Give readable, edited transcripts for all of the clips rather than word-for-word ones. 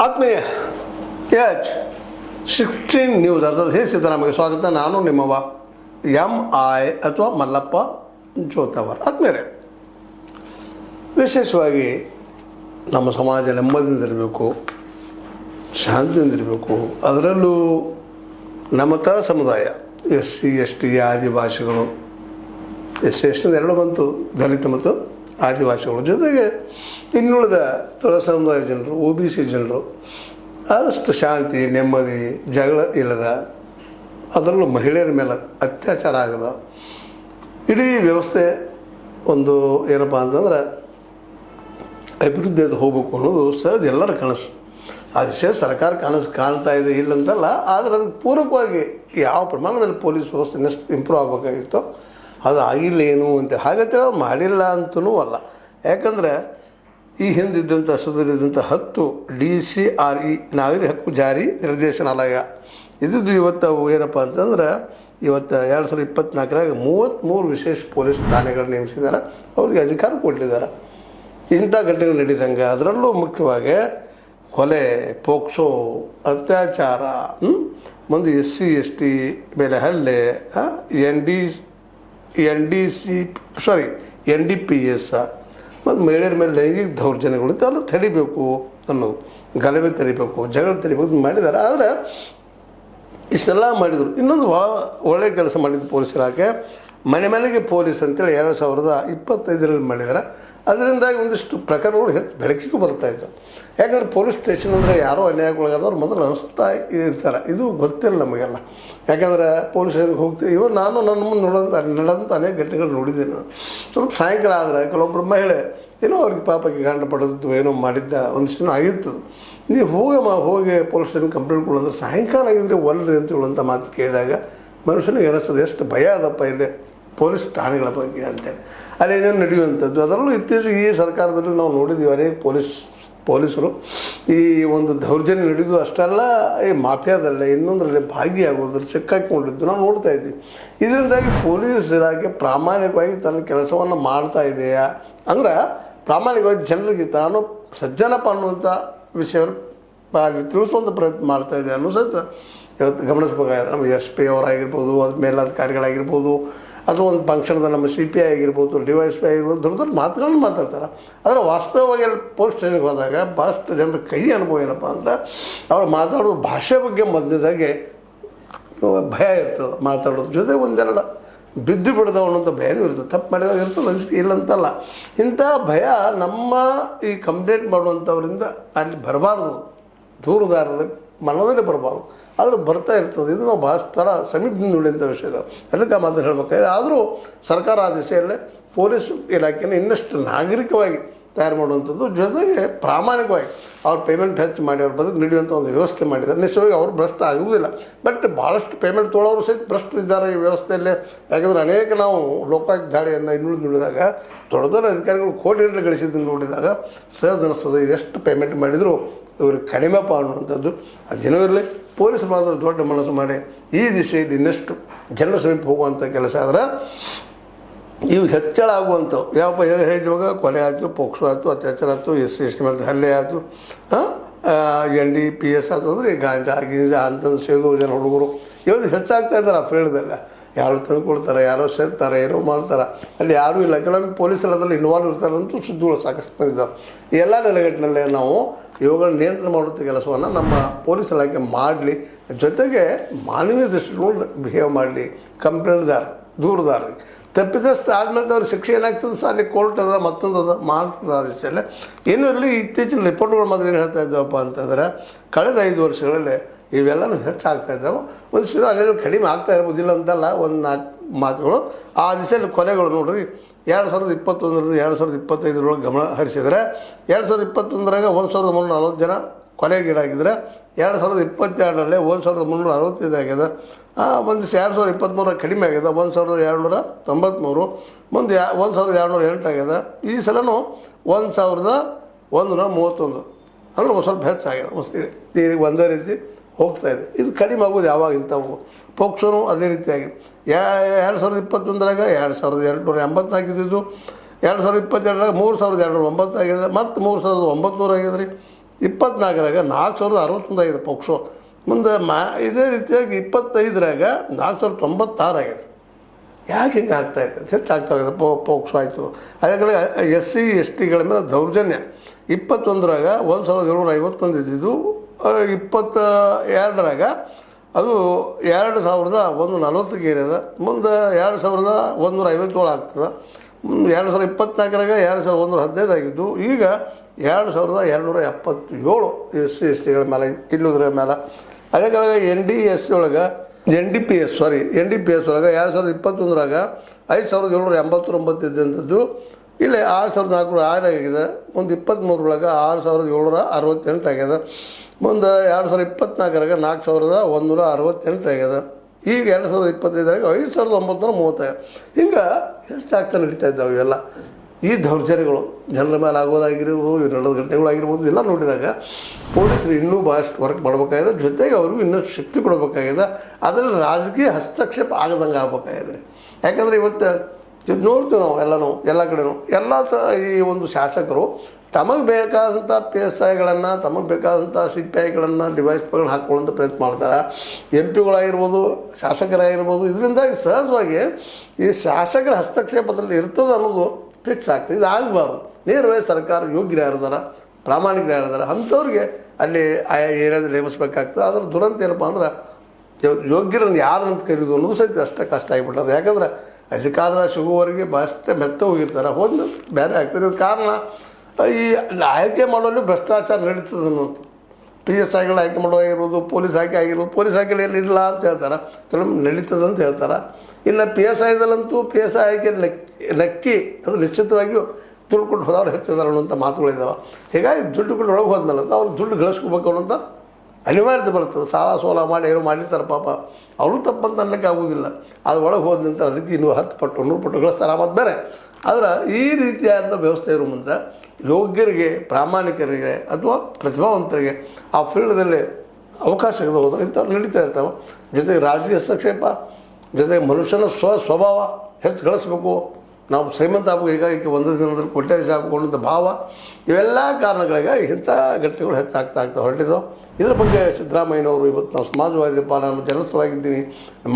ಆತ್ಮೀಯ H 16 news ಅರ್ಥಾತ್ ಹೇ ಸಿದ್ದರಾಮಯ್ಯ ಸ್ವಾಗತ. ನಾನು ನಿಮ್ಮವ MI ಅಥವಾ ಮಲ್ಲಪ್ಪ ಜೋತವರ್. ಆತ್ಮೀಯರೇ, ವಿಶೇಷವಾಗಿ ನಮ್ಮ ಸಮಾಜ ನೆಮ್ಮದಿಯಿಂದಿರಬೇಕು, ಶಾಂತಿಯಿಂದಿರಬೇಕು. ಅದರಲ್ಲೂ ನಮ್ಮ ತಳ ಸಮುದಾಯ SC ST ಆದಿವಾಸಿಗಳು, SC ಎರಡು ಬಂತು, ದಲಿತ ಮತ್ತು ಆದಿವಾಸಿಗಳು, ಜೊತೆಗೆ ಇನ್ನುಳಿದ ತಳ ಸಮುದಾಯ ಜನರು, OBC ಜನರು ಆದಷ್ಟು ಶಾಂತಿ, ನೆಮ್ಮದಿ, ಜಗಳ ಇಲ್ಲದ, ಅದರಲ್ಲೂ ಮಹಿಳೆಯರ ಮೇಲೆ ಅತ್ಯಾಚಾರ ಆಗದ ಇಡೀ ವ್ಯವಸ್ಥೆ ಒಂದು ಏನಪ್ಪ ಅಂತಂದ್ರೆ ಅಭಿವೃದ್ಧಿಯಾಗಿ ಹೋಗ್ಬೇಕು ಅನ್ನೋದು ಸಹಜ ಎಲ್ಲರ ಕನಸು. ಅದು ಸರ್ಕಾರ ಕನಸು ಕಾಣ್ತಾ ಇದೆ ಇಲ್ಲಂತಲ್ಲ, ಆದರೆ ಅದಕ್ಕೆ ಪೂರಕವಾಗಿ ಯಾವ ಪ್ರಮಾಣದಲ್ಲಿ ಪೊಲೀಸ್ ವ್ಯವಸ್ಥೆ ಇನ್ನಷ್ಟು ಇಂಪ್ರೂವ್ ಆಗಬೇಕಾಗಿತ್ತೋ ಅದು ಆಗಿಲ್ಲ ಏನು ಅಂತ ಹಾಗಂತೇಳಿ ಮಾಡಿಲ್ಲ ಅಂತನೂ ಅಲ್ಲ. ಯಾಕಂದರೆ ಈ ಹಿಂದಿದ್ದಂಥ ಸುಧರಿದ್ದಂಥ 10 DCRE ನಾಗರಿಕ ಹಕ್ಕು ಜಾರಿ ನಿರ್ದೇಶನಾಲಯ ಇದ್ದು ಇವತ್ತು ಏನಪ್ಪ ಅಂತಂದ್ರೆ ಇವತ್ತು 2024ರಾಗ 33 ವಿಶೇಷ ಪೊಲೀಸ್ ಠಾಣೆಗಳು ನೇಮಿಸಿದ್ದಾರೆ, ಅವ್ರಿಗೆ ಅಧಿಕಾರ ಕೊಟ್ಟಿದ್ದಾರೆ. ಇಂಥ ಘಟನೆಗಳು ನಡೀದಂಗೆ ಅದರಲ್ಲೂ ಮುಖ್ಯವಾಗಿ ಕೊಲೆ, ಪೋಕ್ಸೋ, ಅತ್ಯಾಚಾರ, ಮುಂದೆ SC ST ಮೇಲೆ ಹಲ್ಲೆ, NDPS ಮತ್ತು ಮಹಿಳೆಯರ ಮೇಲೆ ಲೈಂಗಿಕ ದೌರ್ಜನ್ಯಗಳು ಇಂಥವೆಲ್ಲ ತಡಿಬೇಕು ಅನ್ನೋದು, ಗಲಭೆ ತಡಿಬೇಕು, ಜಗಳ ತಡಿಬೇಕು ಮಾಡಿದ್ದಾರೆ. ಆದರೆ ಇಷ್ಟೆಲ್ಲ ಮಾಡಿದರು. ಇನ್ನೊಂದು ಭಾಳ ಒಳ್ಳೆಯ ಕೆಲಸ ಮಾಡಿದ್ದು ಪೊಲೀಸ್ ಇಲಾಖೆ, ಮನೆ ಮನೆಗೆ ಪೊಲೀಸ್ ಅಂತೇಳಿ 2025ರಲ್ಲಿ ಮಾಡಿದ್ದಾರೆ. ಅದರಿಂದಾಗಿ ಒಂದಿಷ್ಟು ಪ್ರಕರಣಗಳು ಹೆಚ್ಚು ಬೆಳಕಿಗೂ ಬರ್ತಾಯಿತ್ತು. ಯಾಕಂದರೆ ಪೊಲೀಸ್ ಸ್ಟೇಷನ್ ಅಂದರೆ ಯಾರೋ ಅನ್ಯಾಯಕ್ಕೊಳಗಾದವ್ರು ಮೊದಲು ಅನಿಸ್ತಾ ಇರ್ತಾರೆ, ಇದು ಗೊತ್ತಿಲ್ಲ ನಮಗೆಲ್ಲ. ಯಾಕಂದರೆ ಪೊಲೀಸ್ ಸ್ಟೇಷನ್ಗೆ ಹೋಗ್ತೀವಿ. ಇವಾಗ ನಾನು ನನ್ನ ಮುಂದೆ ನಡೆದಂಥ ಅನೇಕ ಘಟನೆಗಳು ನೋಡಿದ್ದೀನಿ. ಸ್ವಲ್ಪ ಸಾಯಂಕಾಲ ಆದರೆ ಕೆಲವೊಬ್ಬರು ಮಹಿಳೆ ಏನೋ ಅವ್ರಿಗೆ ಪಾಪಕ್ಕೆ ಗಂಡ ಪಡೆದದ್ದು ಏನೋ ಮಾಡಿದ್ದ ಒಂದಿಷ್ಟು ಆಗಿತ್ತು. ನೀವು ಹೋಗಿ ಪೊಲೀಸ್ ಸ್ಟೇಷನ್ ಕಂಪ್ಲೇಂಟ್ ಕೊಡೋದ್ರೆ ಸಾಯಂಕಾಲ ಆಗಿದ್ರೆ ಒಲ್ರಿ ಅಂತ ಹೇಳುವಂಥ ಮಾತು ಕೇಳಿದಾಗ ಮನುಷ್ಯನಿಗೆ ಅನಿಸ್ತದೆ ಎಷ್ಟು ಭಯ ಅದಪ್ಪ ಇಲ್ಲಿ ಪೊಲೀಸ್ ಠಾಣೆಗಳ ಬಗ್ಗೆ ಅಂತೇಳಿ. ಅಲ್ಲೇನೇನು ನಡೆಯುವಂಥದ್ದು. ಅದರಲ್ಲೂ ಇತ್ತೀಚೆಗೆ ಈ ಸರ್ಕಾರದಲ್ಲಿ ನಾವು ನೋಡಿದ್ದೀವಿ ಅನೇಕ ಪೊಲೀಸರು ಈ ಒಂದು ದೌರ್ಜನ್ಯ ನಡೆದು ಅಷ್ಟೆಲ್ಲ ಈ ಮಾಫಿಯಾದಲ್ಲೇ ಇನ್ನೊಂದರಲ್ಲಿ ಭಾಗಿಯಾಗೋದ್ರಲ್ಲಿ ಸಿಕ್ಕಾಕೊಂಡಿದ್ದು ನಾವು ನೋಡ್ತಾ ಇದ್ದೀವಿ. ಇದರಿಂದಾಗಿ ಪೊಲೀಸ್ ಇಲಾಖೆ ಪ್ರಾಮಾಣಿಕವಾಗಿ ತನ್ನ ಕೆಲಸವನ್ನು ಮಾಡ್ತಾ ಇದೆಯಾ ಅಂದ್ರೆ ಪ್ರಾಮಾಣಿಕವಾಗಿ ಜನರಿಗೆ ತಾನು ಸಜ್ಜನಪ್ಪ ಅನ್ನುವಂಥ ವಿಷಯವನ್ನು ತಿಳಿಸುವಂಥ ಪ್ರಯತ್ನ ಮಾಡ್ತಾಯಿದೆ ಅನ್ನೋ ಸಹಿತ ಇವತ್ತು ಗಮನಿಸ್ಬೇಕಾಗಿದೆ. ನಮ್ಮ SP ಅವರಾಗಿರ್ಬೋದು, ಅದು ಮೇಲಧಿಕಾರಿಗಳಾಗಿರ್ಬೋದು, ಅಥವಾ ಒಂದು ಫಂಕ್ಷನ್ದ ನಮ್ಮ CPI ಆಗಿರ್ಬೋದು, DYSP ಆಗಿರ್ಬೋದು, ದೊಡ್ಡ ದೊಡ್ಡ ಮಾತುಗಳನ್ನ ಮಾತಾಡ್ತಾರೆ. ಆದರೆ ವಾಸ್ತವವಾಗಿ ಅಲ್ಲಿ ಪೊಲೀಸ್ ಸ್ಟೇಷನ್ಗೆ ಹೋದಾಗ ಭಾಳಷ್ಟು ಜನರ ಕೈ ಅನುಭವ ಏನಪ್ಪ ಅಂದ್ರೆ ಅವ್ರು ಮಾತಾಡೋ ಭಾಷೆ ಬಗ್ಗೆ ಮೊದಲಿದಾಗೆ ಭಯ ಇರ್ತದೆ. ಮಾತಾಡೋದ್ರ ಜೊತೆ ಒಂದೆರಡು ಬಿದ್ದು ಬಿಡ್ದವ ಅನ್ನೋಂಥ ಭಯನೂ ಇರ್ತದೆ. ತಪ್ಪು ಮಾಡಿದಾಗ ಇರ್ತದೆ, ಇಲ್ಲಂತಲ್ಲ. ಇಂಥ ಭಯ ನಮ್ಮ ಈ ಕಂಪ್ಲೇಂಟ್ ಮಾಡುವಂಥವ್ರಿಂದ ಅಲ್ಲಿ ಬರಬಾರ್ದು, ದೂರುದಾರರ ಮನದಲ್ಲಿ ಬರಬಾರ್ದು. ಆದರೂ ಬರ್ತಾ ಇರ್ತದೆ. ಇದು ನಾವು ಭಾಳ ಥರ ಸಮೀಪದಿಂದ ನೋಡಿದಂಥ ವಿಷಯ ಇದೆ. ಅದಕ್ಕೆ ಆ ಮಾತನ್ನು ಹೇಳಬೇಕಾಗಿದೆ. ಆದರೂ ಸರ್ಕಾರ ಆ ದಿಶೆಯಲ್ಲೇ ಪೊಲೀಸ್ ಇಲಾಖೆಯನ್ನು ಇನ್ನಷ್ಟು ನಾಗರಿಕವಾಗಿ ತಯಾರು ಮಾಡುವಂಥದ್ದು, ಜೊತೆಗೆ ಪ್ರಾಮಾಣಿಕವಾಗಿ ಅವ್ರ ಪೇಮೆಂಟ್ ಹೆಚ್ಚು ಮಾಡಿ ಅವ್ರ ಬದುಕು ನಡೆಯುವಂಥ ಒಂದು ವ್ಯವಸ್ಥೆ ಮಾಡಿದ್ದಾರೆ. ನಿಶ್ಚಯವಾಗಿ ಅವರು ಭ್ರಷ್ಟ ಆಗುವುದಿಲ್ಲ. ಬಟ್ ಭಾಳಷ್ಟು ಪೇಮೆಂಟ್ ತೊಗೊಳೋರು ಸಹಿತ ಭ್ರಷ್ಟರಿದ್ದಾರೆ ಈ ವ್ಯವಸ್ಥೆಯಲ್ಲೇ. ಯಾಕಂದರೆ ಅನೇಕ ನಾವು ಲೋಕಾಯುಕ್ತ ದಾಳಿಯನ್ನು ಇನ್ನುಳಿದು ನೋಡಿದಾಗ ದೊಡ್ಡ ದೊಡ್ಡ ಅಧಿಕಾರಿಗಳು ಕೋಟಿಗಟ್ಟಲೆ ಗಳಿಸಿದ್ದನ್ನು ನೋಡಿದಾಗ ಸಹಜ ಅನಿಸ್ತದೆ ಎಷ್ಟು ಪೇಮೆಂಟ್ ಮಾಡಿದರೂ ಇವ್ರಿಗೆ ಕಡಿಮೆಪ್ಪ ಅನ್ನುವಂಥದ್ದು. ಅದೇನೋ ಇರಲಿ, ಪೊಲೀಸರು ಮಾತ್ರ ದೊಡ್ಡ ಮನಸ್ಸು ಮಾಡಿ ಈ ದಿಶೆಯಲ್ಲಿ ಇನ್ನಷ್ಟು ಜನರ ಸಮೀಪ ಹೋಗುವಂಥ ಕೆಲಸ ಆದರೆ ಇವು ಹೆಚ್ಚಳ ಆಗುವಂಥವು ಯಾವಪ್ಪ ಹೇಳಿದವಾಗ ಕೊಲೆ ಆಯಿತು, ಪೋಕ್ಸೋ ಆಯಿತು, ಅತ್ಯಾಚಾರ ಆಯಿತು, SC ST ಮೇಲೆ ಹಲ್ಲೆ ಆಯಿತು, NDPS ಆಯಿತು ಅಂದರೆ ಗಾಂಜಾ ಅಂತಂದು ಸೇದೋ ಜನ ಹುಡುಗರು ಇವತ್ತು ಹೆಚ್ಚಾಗ್ತಾ ಇದ್ದಾರೆ. ಆ ಫೀಲ್ಡಲ್ಲ ಯಾರು ತಂದು ಕೊಡ್ತಾರೆ, ಯಾರೋ ಸೇರ್ತಾರೆ, ಏನೋ ಮಾಡ್ತಾರೆ. ಅಲ್ಲಿ ಯಾರೂ ಇಲ್ಲ. ಕೆಲವೊಮ್ಮೆ ಪೊಲೀಸರು ಅದರಲ್ಲಿ ಇನ್ವಾಲ್ವ್ ಇರ್ತಾರಂತೂ ಸುದ್ದಿಗಳು ಸಾಕಷ್ಟು ಬಂದಿದ್ದಾವೆ. ಈ ಎಲ್ಲ ನೆಲೆಗಟ್ಟಿನಲ್ಲೇ ನಾವು ಇವುಗಳನ್ನ ನಿಯಂತ್ರಣ ಮಾಡುವಂಥ ಕೆಲಸವನ್ನು ನಮ್ಮ ಪೊಲೀಸ್ ಇಲಾಖೆ ಮಾಡಲಿ. ಜೊತೆಗೆ ಮಾನವೀಯ ದೃಷ್ಟಿಕೊಂಡು ಬಿಹೇವ್ ಮಾಡಲಿ. ಕಂಪ್ಲೇಂಟ್ದಾರ, ದೂರದಾರರಿಗೆ ತಪ್ಪಿದಷ್ಟು ಆದಮೇಲೆ ಅವ್ರಿಗೆ ಶಿಕ್ಷೆ ಏನಾಗ್ತದೆ ಸರ್, ಅಲ್ಲಿ ಕೋರ್ಟ್ ಅದ, ಮತ್ತೊಂದು ಅದ, ಮಾಡ್ತದೆ. ಆ ದಿಶೆಯಲ್ಲೇ ಏನೂ ಇರಲಿ. ಇತ್ತೀಚಿನ ರಿಪೋರ್ಟ್ಗಳು ಮಾತ್ರ ಏನು ಹೇಳ್ತಾ ಇದ್ದಾವಪ್ಪ ಅಂತಂದರೆ ಕಳೆದ 5 ವರ್ಷಗಳಲ್ಲಿ ಇವೆಲ್ಲನೂ ಹೆಚ್ಚಾಗ್ತಾ ಇದ್ದಾವೆ. ಒಂದಿಷ್ಟು ಅಲ್ಲೆಲ್ಲ ಕಡಿಮೆ ಆಗ್ತಾ ಇರ್ಬೋದಿಲ್ಲ ಅಂತಲ್ಲ, ಒಂದು 4 ಮಾತುಗಳು. ಆ ದಿಶೆಯಲ್ಲಿ ಕೊಲೆಗಳು ನೋಡ್ರಿ 2021ರಿಂದ 2025 ಗಮನ ಹರಿಸಿದರೆ 2021ರಾಗ 1340 ಜನ ಕೊಲೆಗೀಡಾಗಿದ್ದರೆ 2022ರಲ್ಲಿ 1365 ಆಗ್ಯದ. ಒಂದು 2023 ಕಡಿಮೆ ಆಗ್ಯದ, 1293. ಮುಂದೆ 1208 ಆಗ್ಯದ. ಈ ಸಲನೂ 1131 ಅಂದ್ರೆ ಒಂದು ಸ್ವಲ್ಪ ಹೆಚ್ಚಾಗ್ಯದ. ನೀರಿಗೆ ಒಂದೇ ರೀತಿ ಹೋಗ್ತಾಯಿದೆ. ಇದು ಕಡಿಮೆ ಆಗೋದು ಯಾವಾಗ ಇಂಥವು. ಪೋಕ್ಸೋನು ಅದೇ ರೀತಿಯಾಗಿ 2021ರಾಗ 2884 ಇದ್ದಿದ್ದು, 2022ರಾಗ 3209 ಆಗಿದೆ, ಮತ್ತು 3900 ಆಗಿದೆ ರೀ. 24ರಾಗ 4061 ಆಗಿದೆ ಪೋಕ್ಸೋ. ಮುಂದೆ ಇದೇ ರೀತಿಯಾಗಿ 25ರಾಗ 4096 ಆಗಿದೆ. ಯಾಕೆ ಹಿಂಗೆ ಆಗ್ತಾಯಿದೆ? ಹೆಚ್ಚಾಗ್ತಾಯಿದೆ. ಪೋಕ್ಸೋ ಆಯಿತು. ಅದೇ SC ST ಗಳ ಮೇಲೆ ದೌರ್ಜನ್ಯ 21ರಾಗ 1751 ಇದ್ದಿದ್ದು 22ರಾಗ ಅದು 2140ಗೆ ಏರಿದ. ಮುಂದೆ 2157 ಆಗ್ತದೆ. 2024ರಾಗ 2115 ಆಗಿದ್ದು ಈಗ 2277 SC ST ಗಳ ಮೇಲೆ ಇನ್ನೂರ ಮೇಲೆ. ಅದೇ ಕೆಳಗೆ NDPS ಒಳಗೆ NDPS ಒಳಗೆ 2021ರಾಗ 5789 ಇದ್ದಂಥದ್ದು ಇಲ್ಲಿ 6406 ಆಗಿದೆ. ಮುಂದೆ 23ರೊಳಗೆ 6768 ಆಗ್ಯದ. ಮುಂದೆ 2024ರಾಗ 4168 ಆಗ್ಯದ. ಈಗ 2025ರಾಗ 5930. ಹಿಂಗೆ ಎಷ್ಟಾಗ್ತಾ ನಡೀತಾ ಇದ್ದಾವೆ ಇವೆಲ್ಲ ಈ ದೌರ್ಜನ್ಯಗಳು. ಜನರ ಮೇಲೆ ಆಗೋದಾಗಿರ್ಬೋದು, ನಡೆದ ಘಟನೆಗಳಾಗಿರ್ಬೋದು, ಎಲ್ಲ ನೋಡಿದಾಗ ಪೊಲೀಸರು ಇನ್ನೂ ಭಾಳಷ್ಟು ವರ್ಕ್ ಮಾಡಬೇಕಾಗಿದೆ. ಜೊತೆಗೆ ಅವ್ರಿಗೂ ಇನ್ನಷ್ಟು ಶಕ್ತಿ ಕೊಡಬೇಕಾಗಿದೆ. ಅದರಲ್ಲಿ ರಾಜಕೀಯ ಹಸ್ತಕ್ಷೇಪ ಆಗದಂಗೆ ಆಗ್ಬೇಕಾಗಿದೆ. ಯಾಕಂದರೆ ಇವತ್ತು ನೋಡ್ತೀವಿ ನಾವು ಎಲ್ಲ ಕಡೆನೂ ಈ ಒಂದು ಶಾಸಕರು ತಮಗೆ ಬೇಕಾದಂಥ PSIಗಳನ್ನು, ತಮಗೆ ಬೇಕಾದಂಥ CPIಗಳನ್ನು, ಡಿವೈಸ್ಗಳನ್ನು ಹಾಕ್ಕೊಳ್ಳೋಂಥ ಪ್ರಯತ್ನ ಮಾಡ್ತಾರೆ. MPಗಳಾಗಿರ್ಬೋದು, ಶಾಸಕರಾಗಿರ್ಬೋದು. ಇದರಿಂದಾಗಿ ಸಹಜವಾಗಿ ಈ ಶಾಸಕರ ಹಸ್ತಕ್ಷೇಪದಲ್ಲಿ ಇರ್ತದೆ ಅನ್ನೋದು ಫಿಕ್ಸ್ ಆಗ್ತದೆ. ಇದು ಆಗಬಾರ್ದು. ನೇರವಾಗಿ ಸರ್ಕಾರ ಯೋಗ್ಯರು ಯಾರಿದಾರ, ಪ್ರಾಮಾಣಿಕರು ಯಾರಿದಾರ ಅಂಥವ್ರಿಗೆ ಅಲ್ಲಿ ಆಯಾ ಏರಿಯಾದಲ್ಲಿ ನೇಮಿಸ್ಬೇಕಾಗ್ತದೆ. ಅದ್ರ ದುರಂತ ಏನಪ್ಪ ಅಂದ್ರೆ ಯೋಗ್ಯರನ್ನು ಯಾರು ಅಂತ ಕರೀದು ಅನ್ನೋದು ಸಹಿತ ಅಷ್ಟೇ ಕಷ್ಟ ಆಗಿಬಿಟ್ಟದು. ಯಾಕಂದ್ರೆ ಅಧಿಕಾರದ ಸಿಗುವವರೆಗೆ ಭಾಳಷ್ಟೇ ಮೆತ್ತ ಹೋಗಿರ್ತಾರೆ, ಹೋದ ಬೇರೆ ಆಗ್ತದೆ. ಇದು ಕಾರಣ ಈ ಆಯ್ಕೆ ಮಾಡೋಲ್ಲಿ ಭ್ರಷ್ಟಾಚಾರ ನಡೀತದೆ ಅನ್ನೋದು. PSIಗಳು ಆಯ್ಕೆ ಮಾಡೋವಾಗಿರ್ಬೋದು, ಪೊಲೀಸ್ ಆಯ್ಕೆ ಆಗಿರ್ಬೋದು. ಪೊಲೀಸ್ ಆಯ್ಕೆಲಿ ಏನಿಲ್ಲ ಅಂತ ಹೇಳ್ತಾರೆ, ಕೆಲವೊಮ್ಮೆ ನಡೀತದೆ ಅಂತ ಹೇಳ್ತಾರೆ. ಇನ್ನು PSIದಲ್ಲಂತೂ PSI ಆಯ್ಕೆ ನಕ್ಕಿ ಅದು ನಿಶ್ಚಿತವಾಗಿಯೂ ದುಡ್ಡು ಕೊಟ್ಟು ಹೋದವ್ರು ಹೆಚ್ಚಿದಾರೆ ಅನ್ನೋಂಥ ಮಾತುಗಳಿದ್ದಾವೆ. ಹೀಗಾಗಿ ದುಡ್ಡು ಕೊಟ್ಟು ಒಳಗೆ ಹೋದ್ಮೇಲೆ ಅವ್ರು ದುಡ್ಡು ಗಳಿಸ್ಕೋಬೇಕು ಅನ್ನೋಂಥ ಅನಿವಾರ್ಯತೆ ಬರ್ತದೆ. ಸಾಲ ಸೋಲ ಮಾಡಿ ಏನೋ ಮಾಡಿರ್ತಾರೆ ಪಾಪ, ಅವರು ತಪ್ಪಂತ ಅನ್ನಕ್ಕೆ ಆಗೋದಿಲ್ಲ. ಅದು ಒಳಗೆ ಹೋದ ನಂತರ ಅದಕ್ಕೆ ಇನ್ನೂ 10 ಪಟ್ಟು 100 ಪಟ್ಟು ಗಳಿಸ್ತಾರೆ. ಮತ್ತು ಬೇರೆ ಆದರೆ ಈ ರೀತಿಯಾದ ವ್ಯವಸ್ಥೆ ಇರೋ ಮುಂದೆ ಯೋಗ್ಯರಿಗೆ, ಪ್ರಾಮಾಣಿಕರಿಗೆ ಅಥವಾ ಪ್ರತಿಭಾವಂತರಿಗೆ ಆ ಫೀಲ್ಡ್ದಲ್ಲಿ ಅವಕಾಶಗಳು ಹೋದ್ರೆ ಇಂಥವ್ರು ನಡೀತಾ ಇರ್ತಾವೆ. ಜೊತೆಗೆ ರಾಜಕೀಯ ಹಸ್ತಕ್ಷೇಪ, ಜೊತೆಗೆ ಮನುಷ್ಯನ ಸ್ವಭಾವ ಹೆಚ್ಚು ಗಳಿಸ್ಬೇಕು, ನಾವು ಶ್ರೀಮಂತ ಆಗಬೇಕು, ಹೀಗಾಗಿ ಒಂದು ದಿನದಲ್ಲಿ ಕೋಟ್ಯಾಧೀಶ ಆಗಬೇಕು ಭಾವ, ಇವೆಲ್ಲ ಕಾರಣಗಳಿಗೆ ಇಂಥ ಘಟನೆಗಳು ಹೆಚ್ಚಾಗ್ತಾ ಹೊರಟಿದ್ದವು. ಇದರ ಬಗ್ಗೆ ಸಿದ್ದರಾಮಯ್ಯನವರು ಇವತ್ತು ನಾವು ಸಮಾಜವಾದಿಪ್ಪ, ನಾನು ಜನಸವಾಗಿದ್ದೀನಿ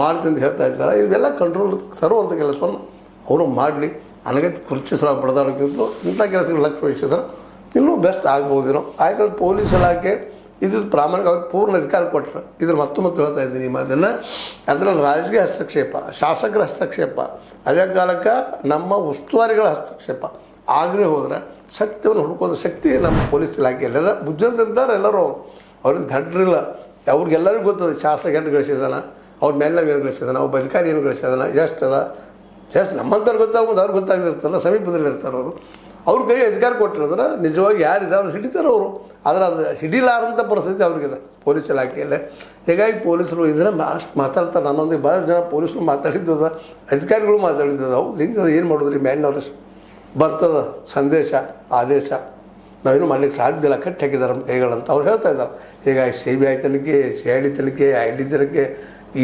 ಮಾಡ್ತೀನಿ ಅಂತ ಹೇಳ್ತಾ ಇದ್ದಾರೆ. ಇವೆಲ್ಲ ಕಂಟ್ರೋಲ್ ತರುವಂಥ ಕೆಲಸವನ್ನು ಅವರು ಮಾಡಲಿ. ಅನಗತ್ಯ ಕುರ್ಚಿ ಸಲ ಬಡದಾಡೋಕ್ಕಿಂತ ಇಂಥ ಕೆಲಸಗಳು ಲಕ್ಷ್ಯ ವಹಿಸಿದ್ರೆ ಇನ್ನೂ ಬೆಸ್ಟ್ ಆಗ್ಬೋದೇನೋ. ಯಾಕಂದ್ರೆ ಪೊಲೀಸ್ ಇಲಾಖೆ ಇದು ಪ್ರಾಮಾಣಿಕ ಅವ್ರಿಗೆ ಪೂರ್ಣ ಅಧಿಕಾರ ಕೊಟ್ಟರು. ಇದ್ರ ಮತ್ತೊಮ್ಮೆ ಹೇಳ್ತಾ ಇದ್ದೀನಿ ಅದನ್ನು. ಅದರಲ್ಲಿ ರಾಜಕೀಯ ಹಸ್ತಕ್ಷೇಪ, ಶಾಸಕರ ಹಸ್ತಕ್ಷೇಪ, ಅದೇ ಕಾಲಕ್ಕೆ ನಮ್ಮ ಉಸ್ತುವಾರಿಗಳ ಹಸ್ತಕ್ಷೇಪ ಆಗದೆ ಹೋದರೆ ಸತ್ಯವನ್ನು ಹುಡ್ಕೋದು ಶಕ್ತಿ ನಮ್ಮ ಪೊಲೀಸ್ ಇಲಾಖೆಯಲ್ಲಿ ಅದ. ಬುದ್ಧಿವಂತರಿದ್ದಾರೆ ಎಲ್ಲರೂ. ಅವ್ರಿಗೆ ದಡ್ರಿಲ್ಲ. ಅವ್ರಿಗೆಲ್ಲರಿಗೂ ಗೊತ್ತದ ಶಾಸಕ ಏನು ಗಳಿಸಿದಾನ, ಅವ್ರ ಮೇಲೆ ನಾವು ಏನು ಗಳಿಸಿದಾನ, ಒಬ್ಬ ಅಧಿಕಾರಿ ಏನು ಗಳಿಸಿದಾನ, ಎಷ್ಟದ ಜಸ್ಟ್ ನಮ್ಮಂಥವ್ರು ಗೊತ್ತಾಗ್ಬೋದು, ಅವ್ರಿಗೆ ಗೊತ್ತಾಗದಿರ್ತಲ್ಲ, ಸಮೀಪದಲ್ಲಿ ಇರ್ತಾರೆ ಅವರು. ಅವ್ರ ಕೈಗೆ ಅಧಿಕಾರ ಕೊಟ್ಟಿರೋದ್ರೆ ನಿಜವಾಗಿ ಯಾರಿದ್ದಾರೆ ಅವ್ರು ಹಿಡಿತಾರೆ ಅವರು. ಆದರೆ ಅದು ಹಿಡಿಲಾರಂಥ ಪರಿಸ್ಥಿತಿ ಅವ್ರಿಗಿದೆ ಪೊಲೀಸ್ ಇಲಾಖೆಯಲ್ಲೇ. ಹೀಗಾಗಿ ಪೊಲೀಸರು ಇದನ್ನು ಅಷ್ಟು ಮಾತಾಡ್ತಾರೆ. ನನ್ನೊಂದಿಗೆ ಭಾಳ ಜನ ಪೊಲೀಸರು ಮಾತಾಡಿದ್ದದ, ಅಧಿಕಾರಿಗಳು ಮಾತಾಡಿದ್ದದ. ಅವ್ರು ಹಿಂಗೆ ಏನು ಮಾಡೋದ್ರಿ, ಮ್ಯಾಲಿನವ್ರು ಬರ್ತದ ಸಂದೇಶ, ಆದೇಶ, ನಾವೇನು ಮಾಡ್ಲಿಕ್ಕೆ ಸಾಧ್ಯ ಇಲ್ಲ, ಕಟ್ಟಿ ಹಾಕಿದ್ದಾರೆ ನಮ್ಮ ಕೈಗಳಂತ ಅವ್ರು ಹೇಳ್ತಾ ಇದ್ದಾರೆ. ಹೀಗಾಗಿ CBI ತನಿಖೆ, CID ತನಿಖೆ, ID ತನಿಖೆ,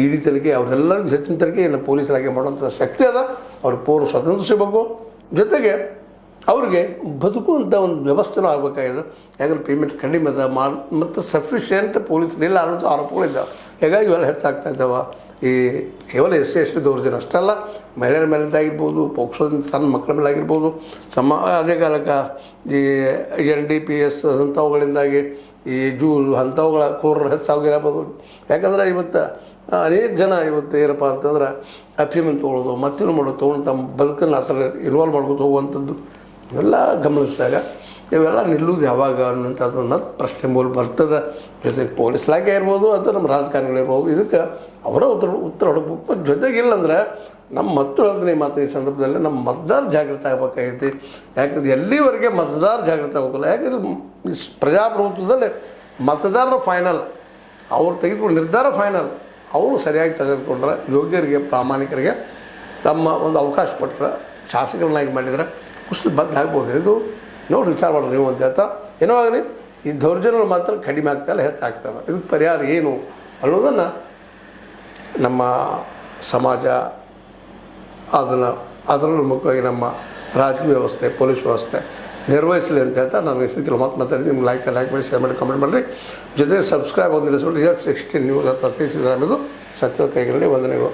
ED ತನಿಖೆ, ಅವರೆಲ್ಲರಿಗೂ ಹೆಚ್ಚಿನ ತನಿಖೆ ಇನ್ನು ಪೊಲೀಸ್ ಇಲಾಖೆ ಮಾಡುವಂಥ ಶಕ್ತಿ ಅದ. ಅವ್ರಿಗೆ ಪೂರ್ಣ ಸ್ವಾತಂತ್ರ್ಯ ಸಿಗಬೇಕು. ಜೊತೆಗೆ ಅವ್ರಿಗೆ ಬದುಕುವಂಥ ಒಂದು ವ್ಯವಸ್ಥೆನೂ ಆಗಬೇಕಾಗಿದೆ. ಯಾಕಂದ್ರೆ ಪೇಮೆಂಟ್ ಕಡಿಮೆ ಅದ ಮತ್ತು ಸಫಿಷಿಯೆಂಟ್ ಪೊಲೀಸರು ಇಲ್ಲ ಅನ್ನೋದು ಆರೋಪಗಳಿದ್ದಾವೆ. ಹೀಗಾಗಿ ಇವೆಲ್ಲ ಹೆಚ್ಚಾಗ್ತಾ ಇದ್ದಾವೆ. ಈ ಕೇವಲ SC ದೌರ್ಜನ್ಯ ಅಷ್ಟೇ ಅಲ್ಲ, ಮಹಿಳೆಯರ ಮೇಲಿಂದಾಗಿರ್ಬೋದು, ಪೋಕ್ಸೋದಿಂದ ಸಣ್ಣ ಮಕ್ಕಳ ಮೇಲೆ ಆಗಿರ್ಬೋದು, ಅದೇ ಕಾಲಕ್ಕೆ ಈ NDPS ಅಂಥವುಗಳಿಂದಾಗಿ ಈ ಜೂಲ್ ಅಂಥವುಗಳ ಕೋರರು ಹೆಚ್ಚಾಗಿರಬಹುದು. ಯಾಕಂದರೆ ಇವತ್ತು ಅನೇಕ ಜನ ಇವತ್ತು ಏನಪ್ಪ ಅಂತಂದ್ರೆ ಅಫೀಮನ್ನು ತೊಗೊಳ್ಳೋದು, ಮತ್ತೇನು ಮಾಡೋದು, ತೊಗೊಂಡು ತಮ್ಮ ಬದುಕನ್ನು ಆ ಥರ ಇನ್ವಾಲ್ವ್ ಮಾಡ್ಕೊತ ಹೋಗುವಂಥದ್ದು ಇವೆಲ್ಲ ಗಮನಿಸಿದಾಗ ಇವೆಲ್ಲ ನಿಲ್ಲುವುದು ಯಾವಾಗ ಅನ್ನೋಂಥದ್ದನ್ನು ಪ್ರಶ್ನೆ ಮೂಲ ಬರ್ತದೆ. ಜೊತೆಗೆ ಪೊಲೀಸ್ ಇಲಾಖೆ ಇರ್ಬೋದು ಅಥವಾ ನಮ್ಮ ರಾಜಕಾರಣಿಗಳಿರ್ಬೋದು, ಇದಕ್ಕೆ ಅವರ ಉತ್ತರ ಹುಡುಕ್ಬೇಕು. ಮತ್ತು ಜೊತೆಗೆ ಇಲ್ಲಂದ್ರೆ ನಮ್ಮ ಮತ್ತು ಹೇಳ್ತೀನಿ ಮಾತು ಈ ಸಂದರ್ಭದಲ್ಲಿ ನಮ್ಮ ಮತದಾರ ಜಾಗೃತಿ ಆಗಬೇಕಾಗೈತಿ. ಯಾಕಂದ್ರೆ ಎಲ್ಲಿವರೆಗೆ ಮತದಾರ ಜಾಗೃತಿ ಆಗೋಲ್ಲ. ಯಾಕಂದ್ರೆ ಪ್ರಜಾಪ್ರಭುತ್ವದಲ್ಲಿ ಮತದಾರರ ಫೈನಲ್, ಅವ್ರು ತೆಗೆದುಕೊಂಡು ನಿರ್ಧಾರ ಫೈನಲ್. ಅವರು ಸರಿಯಾಗಿ ತೆಗೆದುಕೊಂಡ್ರೆ, ಯೋಗ್ಯರಿಗೆ, ಪ್ರಾಮಾಣಿಕರಿಗೆ ತಮ್ಮ ಒಂದು ಅವಕಾಶ ಕೊಟ್ಟರೆ, ಶಾಸಕರನ್ನಾಗಿ ಮಾಡಿದರೆ ಕುಸ್ತು ಬದಲಾಗ್ಬೋದು. ಇದು ನೋಡಿ ವಿಚಾರ ಮಾಡೋದು ನೀವು ಅಂತ ಹೇಳ್ತಾ. ಏನೋ ಆಗಲಿ, ಈ ದೌರ್ಜನ್ಯಗಳು ಮಾತ್ರ ಕಡಿಮೆ ಆಗ್ತಾಯಿಲ್ಲ, ಹೆಚ್ಚಾಗ್ತದೆ. ಇದಕ್ಕೆ ಪರಿಹಾರ ಏನು ಅನ್ನೋದನ್ನು ನಮ್ಮ ಸಮಾಜ ಅದರಲ್ಲೂ ಮುಖ್ಯವಾಗಿ ನಮ್ಮ ರಾಜಕೀಯ ವ್ಯವಸ್ಥೆ, ಪೊಲೀಸ್ ವ್ಯವಸ್ಥೆ ನಿರ್ವಹಿಸಲಿ ಅಂತ ಹೇಳ್ತಾ ನಾನು ಕೆಲವು ಮಾತು ಮಾತಾಡಿದ್ದೀನಿ. ನಿಮ್ಗೆ ಲೈಕ್ ಮಾಡಿ, ಶೇರ್ ಮಾಡಿ, ಕಮೆಂಟ್ ಮಾಡಿರಿ. ಜೊತೆಗೆ ಸಬ್ಸ್ಕ್ರೈಬ್ ಒಂದು ನಿಲ್ಲಿಸ್ಬಿಟ್ಟು Yes16 ನ್ಯೂಸ್ ಅಂತ ತಿಳಿಸಿದ್ರೆ ಅನ್ನೋದು ಸತ್ಯದ ಕೈಗಳಲ್ಲಿ ವಂದನೆಗಳು.